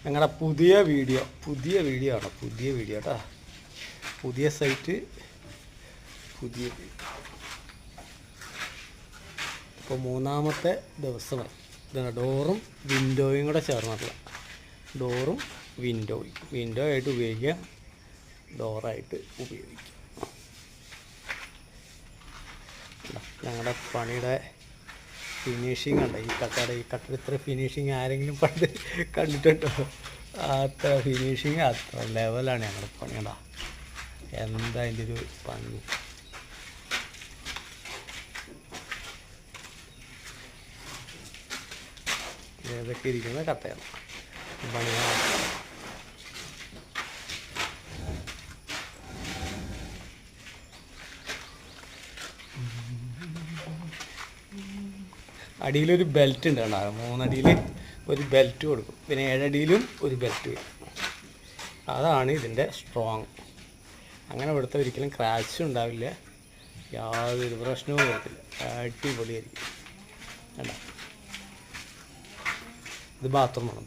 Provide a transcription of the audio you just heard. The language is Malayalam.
ഞങ്ങളുടെ പുതിയ വീഡിയോ ആണ്. പുതിയ വീഡിയോ കേട്ടോ. പുതിയ സൈറ്റ്, പുതിയ ഇപ്പോൾ 3-ാമത്തെ ദിവസമായി. ഇതാണ് ഡോറും വിൻഡോയും കൂടെ ചേർന്നിട്ടുള്ള ഡോറും വിൻഡോ ആയിട്ട് ഉപയോഗിക്കാം, ഡോറായിട്ട് ഉപയോഗിക്കാം. ഞങ്ങളുടെ പണിയുടെ ഫിനിഷിങ് ഉണ്ട്. ഈ കട്ടട ഇത്ര ഫിനിഷിങ് ആരെങ്കിലും പണ്ട് കണ്ടിട്ടുണ്ടോ? അത്ര ഫിനിഷിങ്, അത്ര ലെവലാണ് ഞങ്ങളുടെ പണിയുടെ. എന്താ അതിൻ്റെ ഒരു ഭംഗി! ഏതൊക്കെ ഇരിക്കുന്ന കട്ടയാണ് പണിയാണ്. അടിയിലൊരു ബെൽറ്റ് ഉണ്ട് കേട്ടോ. 3 അടിയിൽ ഒരു ബെൽറ്റ് കൊടുക്കും, പിന്നെ 7 അടിയിലും ഒരു ബെൽറ്റ് വരും. അതാണ് ഇതിൻ്റെ സ്ട്രോങ്. അങ്ങനെ ഇവിടുത്തെ ഒരിക്കലും ക്രാഷ് ഉണ്ടാവില്ല, യാതൊരു പ്രശ്നവും വരത്തില്ല. അടിപൊളിയായിരിക്കും കേട്ടോ. ഇത് ബാത്റൂമാണ്.